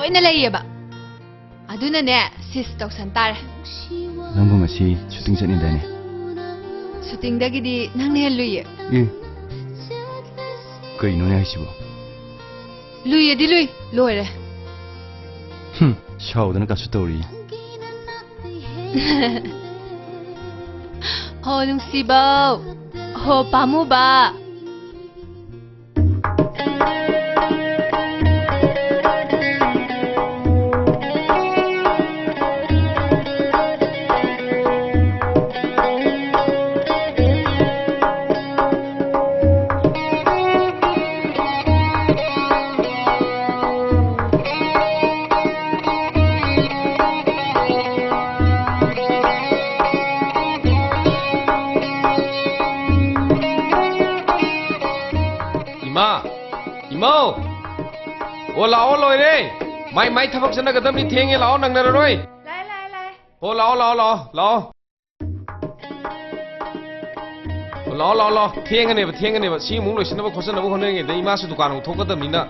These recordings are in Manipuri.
ꯂꯣꯏꯅ ꯂꯩꯌꯦꯕ ꯑꯗꯨꯅꯅꯦ ꯁꯤꯁ ꯇꯧꯁꯟ ꯇꯥꯔꯦ ꯅꯪꯕꯨ ꯉꯁꯤ ꯁꯨꯇꯤꯡ ꯆꯠꯅꯤꯡꯗꯥꯏꯅꯦ ꯁꯨꯇꯤꯡꯗꯒꯤꯗꯤ ꯅꯪꯅ ꯍꯦꯟꯅ ꯂꯨꯏꯌꯦ ꯀꯩꯅꯣꯅꯦ ꯍꯥꯏꯁꯤꯕꯣ ꯂꯨꯏꯌꯦꯗꯤ ꯂꯨꯏ ꯂꯣꯏꯔꯦ ꯁꯥꯎꯗꯅ ꯀꯥꯁꯨ ꯇꯧꯔꯤ ꯍꯣ ꯅꯨꯡꯁꯤꯕ ꯍꯣ ꯄꯥꯝꯃꯨꯕ 이모! 올라오 로이래! 마이 타박 전화 그다음에 탱이 라오 낭나라 로이! 라오 탱이네 봐 시 몸로 신나봐 고선나봐 혼내게 내 이마수 두가는 토거든이나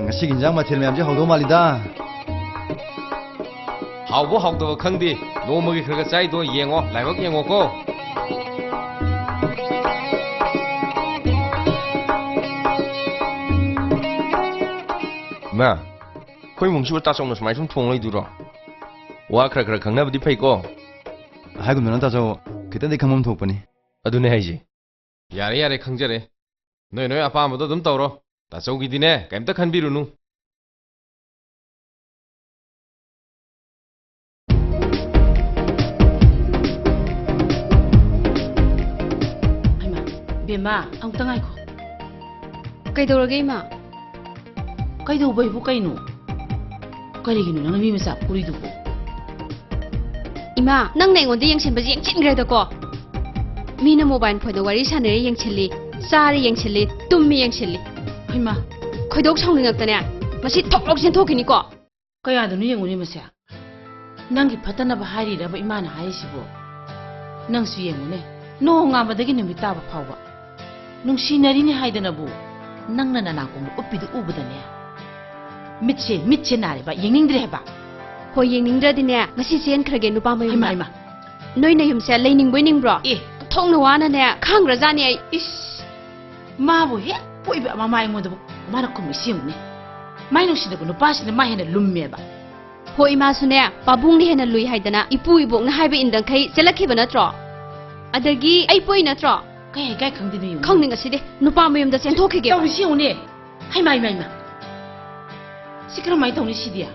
ngasi ginjang mathil mayam je hawdo malida 하우보 하우도 강디 노먹이 그렇게 짜이도 예ngo 라이박 예ngo고 마 거의 뭉치고 따서는 스마이 좀 통을 두러 와 그래 강나부디 페이고 하이고 너는 다저 그때 내 감몸 도우더니 아두네 하이지 야래 강제래 너희 아빠 아무도 좀 떠오러 따서기디네 깜짝한 비루누 Bema, ang tangay ko. ꯀꯩꯗꯧꯔꯒꯦ ꯏꯃꯥ ꯀꯩꯗꯧꯕꯩꯕꯨ ꯀꯩꯅꯣ? ꯀꯔꯤꯒꯤꯅꯣ ꯅꯪꯅ ꯃꯤ ꯃꯆꯥ ꯄꯨꯔꯤꯗꯨꯕꯨ? ꯏꯃꯥ ꯅꯪꯅ ꯑꯩꯉꯣꯟꯗ ꯌꯦꯡꯁꯤꯟꯕꯁꯦ ꯌꯦꯡꯁꯤꯟꯈ꯭ꯔꯦꯗꯀꯣ ꯃꯤꯅ ꯃꯣꯕꯥꯏꯜ ꯐꯣꯟꯗ ꯋꯥꯔꯤ ꯁꯥꯟꯅꯔꯦ ꯌꯦꯡꯁꯤꯜꯂꯤ ꯆꯥꯔꯦ ꯌꯦꯡꯁꯤꯜꯂꯤ ꯇꯨꯝꯃꯤ ꯌꯦꯡꯁꯤꯜꯂꯤ ꯍꯩꯃꯥ ꯈꯣꯏꯗꯧ ꯁꯥꯎꯅꯤꯡꯉꯛꯇꯅꯦ ꯃꯁꯤ ꯊꯣꯛ ꯂꯧꯁꯤꯟ ꯊꯣꯛꯈꯤꯅꯤꯀꯣ ꯀꯌꯥꯗꯅꯣ ꯌꯦꯡꯉꯨꯅꯦ ꯃꯁꯦ? ꯅꯪꯒꯤ ꯐꯠꯇꯅꯕ ꯍꯥꯏꯔꯤꯔꯕ ꯏꯃꯥꯅ ꯍꯥꯏꯔꯤꯁꯤꯕꯣ? ꯅꯪꯁꯨ ꯌꯦꯡꯉꯨꯅꯦ ꯅꯣꯡ ꯉꯥꯟꯕꯗꯒꯤ ꯅꯨꯃꯤꯠ ꯇꯥꯕ ꯐꯥꯎꯕ ꯅꯨꯡꯁꯤꯅꯔꯤꯅꯤ ꯍꯥꯏꯗꯅꯕꯨ ꯅꯪꯅ ꯅꯅꯥꯀꯣꯡꯕ ꯎꯞꯄꯤꯗꯨ ꯎꯕꯗꯅꯦ ꯃꯤꯠꯁꯦ ꯅꯥꯔꯦꯕ ꯌꯦꯡꯅꯤꯡꯗ꯭ꯔꯦ ꯍꯥꯏꯕ ꯍꯣꯏ ꯌꯦꯡꯅꯤꯡꯗ꯭ꯔꯗꯤꯅꯦ ꯉꯁꯤ ꯆꯦꯟꯈ꯭ꯔꯒꯦ ꯅꯨꯄꯥ ꯃꯌꯨꯝꯗ ꯍꯩꯃꯥ ꯅꯣꯏ ꯅꯌꯨꯝꯁꯦ ꯂꯩꯅꯤꯡꯕꯣꯏ ꯅꯤꯡꯕ꯭ꯔꯣ ꯊꯣꯡꯅ ꯋꯥꯅꯅꯦ ꯈꯥꯡꯒ꯭ꯔꯖꯥꯅꯤ ꯑꯩ 이씨 마부 해? 보이be ama mai mo dabo mana ko misimne mai no sidabo no pasine mai hena lummeba ꯍꯣꯏ ꯏꯃꯥꯁꯨꯅꯦ ꯄꯥꯕꯨꯡꯅ ꯍꯦꯟꯅ ꯂꯨꯏ ꯍꯥꯏꯗꯅ ꯏꯄꯨ ꯏꯕꯣꯛꯅ ꯍꯥꯏꯕ ꯏꯟꯗꯪꯈꯩ ꯆꯦꯜꯂꯛꯈꯤꯕ ꯅꯠꯇ꯭ꯔꯣ ꯑꯗꯒꯤ ꯑꯩ ꯄꯣꯏ ꯅꯠꯇ꯭ꯔꯣ kai khangdini yu ꯈꯪꯅꯤꯡꯉꯁꯤꯗꯤ ꯅꯨꯄꯥ ꯃꯌꯨꯝꯗ ꯆꯦꯟꯊꯣꯛꯈꯤꯒꯦ tawni siune hai mai sikra mai tawni sidia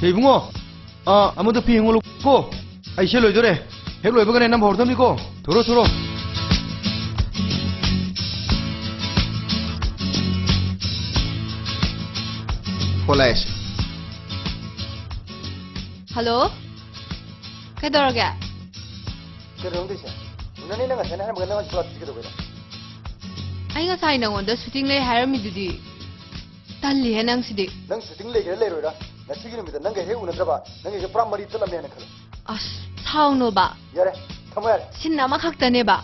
이붕어 아무도 비행을 없고 아이 실 로이더래 핵 로이버가 내나 버르덤이고 도로 폴라이스 hello ꯀꯩꯗꯧꯔꯒꯦ 그런데서 너네 내가 전에 하는 거 내가 좋아지기도 그래 ꯑꯩ ꯉꯁꯥꯏ ꯅꯉꯣꯟꯗ ꯁꯨꯇꯤꯡ ꯂꯩ ꯍꯥꯏꯔꯝꯃꯤꯗꯨꯗꯤ ꯇꯜꯂꯤꯍꯦ ꯅꯪꯁꯤꯗꯤ ꯅꯪ ꯁꯨꯇꯤꯡ ꯂꯩꯒꯦꯔ ꯂꯩꯔꯣꯏꯔ ꯉꯁꯤꯒꯤ ꯅꯨꯃꯤꯠꯇ ꯅꯪꯒ ꯍꯦꯛ ꯎꯅꯗ꯭ꯔꯕ ꯅꯪꯒꯤꯁꯦ ꯄꯨꯔꯥ ꯃꯔꯤ ꯇꯠꯂꯝꯃꯦꯅ ꯈꯜꯂꯣ ꯑꯁ ꯁꯥꯎꯅꯣꯕ ꯌꯥꯔꯦ ꯊꯝꯃꯣ ꯌꯥꯔꯦ ꯁꯤꯟ ꯑꯃꯈꯛꯇꯅꯦꯕ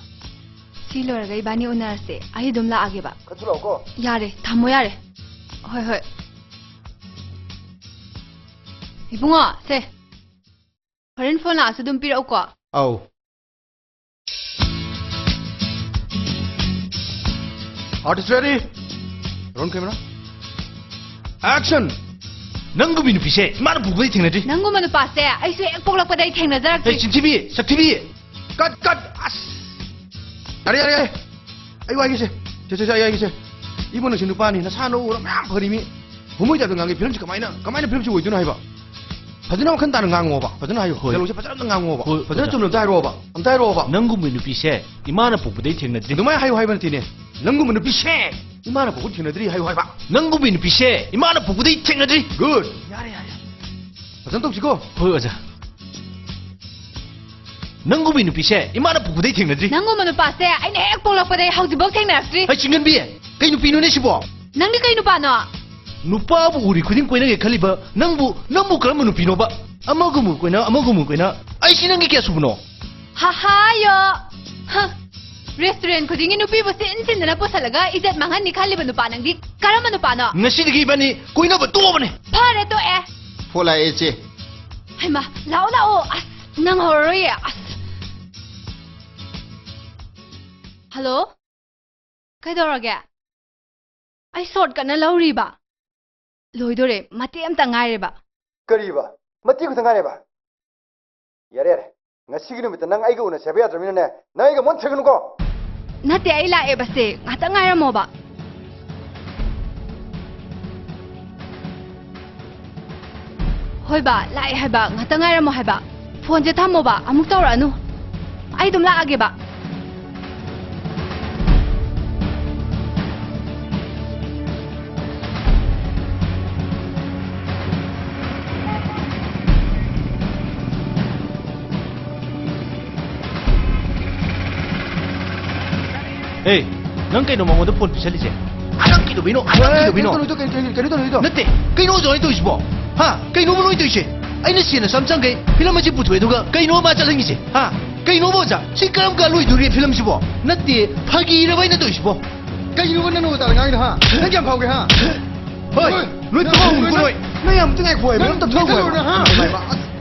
ꯁꯤ ꯂꯣꯏꯔꯒ ꯏꯕꯥꯅꯤ ꯎꯅꯔꯁꯦ ꯑꯩ ꯑꯗꯨꯝ ꯂꯥꯛꯑꯒꯦꯕ ꯈꯟꯊꯣꯛꯂꯛꯑꯣꯀꯣ ꯌꯥꯔꯦ ꯊꯝꯃꯣ ꯌꯥꯔꯦ ꯍꯣꯏ 이붕어 세 호렌 폰 나와서 좀 삐려올거 아우 아티스트 레디 론 카메라 액션 నంగుబిని పిసే మన బుబై థెంగనది నంగుమను పాసే ఐసే ek poklakpaday thengnajarak Hey 진티비 saktibi cut as 아래 아이 와 이게 저 이게 이번은 저 누파니 나 사노우로 막 버리미 부모이자도 강게 비름지 가만히 비름지 오이드나 해봐 바드나 큰다는 강호 봐 바드나 하요 젤로시 바드나 강호 봐 바드나 좀 다이로 봐 안 다이로 봐 నంగుబిని పిసే 이마나 부부데이 땡나지 누마야 하요 하이번 티네 నంగు문 피세 이마나 보고 티네들이 하요 하이바 నంగుబిని పిసే 이마나 부부데이 땡나지 굿 야래 바전 또 지고 보여자 నంగుబిని 피세 이마나 부부데이 땡나지 నంగుమను పాసే ఐనే ek poklakpaday haujibaw thengnarakri 아 징근비 그이 누피노네 시보 ꯅꯪꯗꯤ ꯀꯩ ꯅꯨꯄꯥꯅꯣ 누빠부 우리 그림 꼬이나게 칼리바 낭부 그러면 누피노바 아마구무 꼬이나 아이시는 게 개수부노 하하요 레스토랑 코딩이 누피부 센센나 포살라가 이제 망한 니 칼리바 누빠는디 까라마 누빠노 나시디기 이바니 꼬이나바 또 오바네 파레 또에 ဖိုးလိုက်အေးချစ် 하이마 라오라오 아스 낭 호로예 아스 할로 그이더라게 아이 숏 간나 라우리바 로이도레 마티 암따 nga이레바 ကရီပါမတိကိုသငါနေပါရငါရှိကနမတနငါအိကိုနဲ့ဆေဘရသမီးနဲ့နိုင်ကမွန်ချက်ကနကို 나때 아이라 에바세 가다 nga이라 모바 호이바 라이 하이바 가다 nga이라 모 하이바 폰제 탐모바 아묵 떠라누 아이 좀 라게 바 에이 넌 깨노 망고도 폰 비살리제 아랑 끼도 비노 노이도 깨리도 노이도 나때 깨노 저이 또 있어 하 깨노 뭐노이 또 있어 아이는 시에는 삼창게 필름지 부투에도가 깨노 맞자랭이지 하 깨노 보자 시끄럼 갈로이 두리 필름지 보 나때 파기 이러바이나 또 있어 ကရီဘနနိုတာငါင်းဟာလက်ကြံဖောက်ခဲ့ဟာ 허이 루이 또 뭐노이 မင်းမတင်ခွေဘယ်တော့ထောက်ခွေဟာ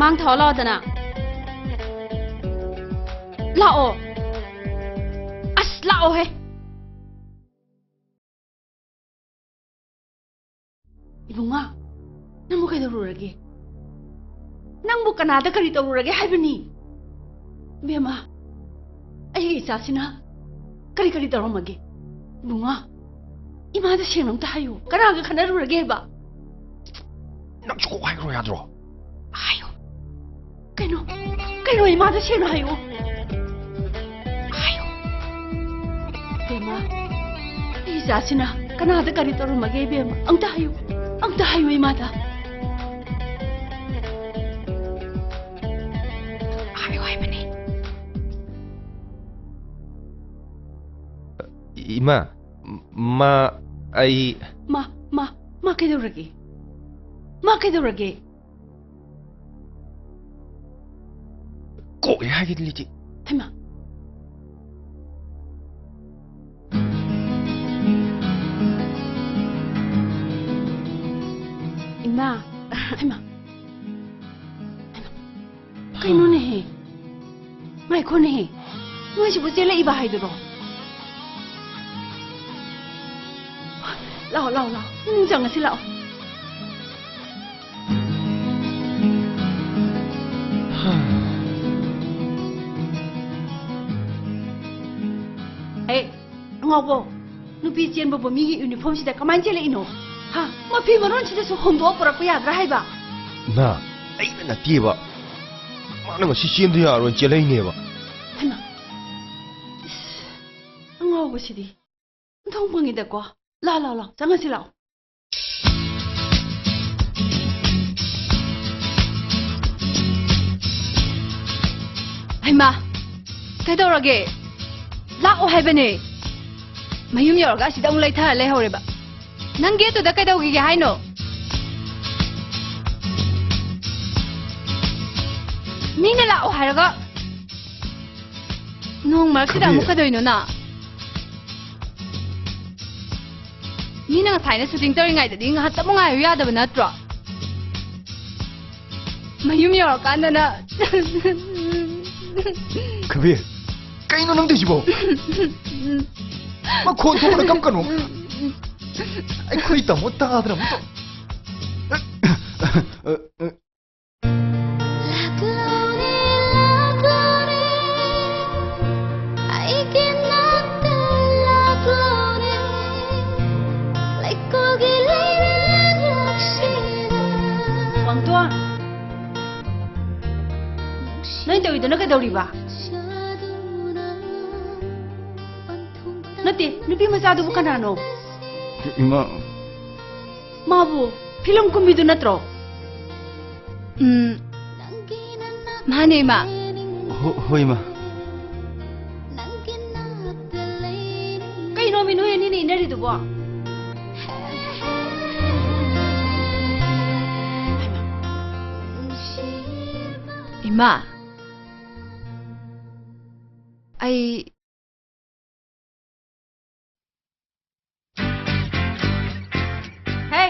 mang thó lo dana lao as lao he ibunga namu kai dorurage nangbu kanada kari dorurage haibani bema ai isa sina kari doromage ibunga ima da shenong ta hayo kana ga khanarurage ba nang chuko hairo yadro ayo Kano ima da shen ayo Bema Isa sina kana da kari toru mage bema ang tayo ima da Ayo ay bani Ima ma ay ma kedurage Kok ya gitu lici. Hema. Ima, hema. Kaino ne? Mai ko ne? Noi si bu jele iba hai duro. Lao, jangan si lao. Ngoko, nupi jen bobo migi uniform sida kaman jele ino. Ha, ma pi maron sida so hondo pura puya grahai ba. Na, ai na tie ba. Mana ngo si chen dia ron jele ne ba. Hana. Ngoko sidi. Thong pangi da kwa. La, jangan si lao. Hai ma. Kai do rage. La o hai bane. Mayum yorga si dong lai tha le hore ba nang ge to da kai dau gi hai no ni na la o hai ga nong mar si da mu ka doi no na ni na sai na shooting tori ngai da ding ha ta mo ngai ya da ba na tro mayum yorga na Kabir kaino nang disibo 막 콘토를 감가노. 아이 그이다 못 따가더라 못. tawidana kadawriba nate nupi macha du kanano Ima, mabu film kumbidu natro mane ma hoi ma. kai no minu ye ni nari du bo ima ai hey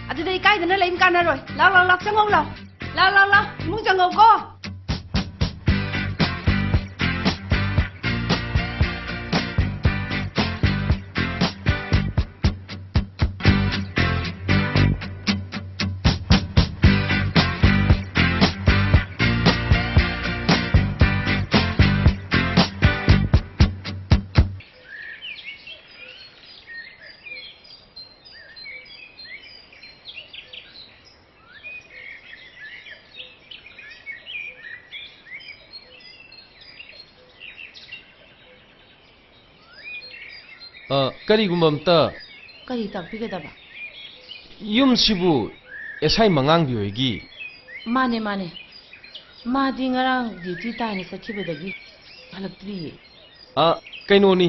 adudai kai dana lain kana roi lao changau lao mu changau ko ꯀꯔꯤꯒꯨꯝꯕ ꯑꯝꯇ ꯀꯔꯤ ꯇꯥꯛꯄꯤꯒꯗꯕ ꯌꯨꯝꯁꯤꯕꯨ ꯑꯦꯁꯥꯏ ꯃꯉꯥꯡꯕꯤ ꯍꯣꯏꯒꯤ ꯃꯥꯅꯦ ꯃꯥꯗꯤ ꯉꯔꯥꯡ ꯗ꯭ꯌꯨꯇꯤ ꯇꯥꯏꯅ ꯆꯠꯈꯤꯕꯗꯒꯤ ꯍꯜꯂꯛꯇ꯭ꯔꯤꯌꯦ ꯀꯩꯅꯣꯅꯤ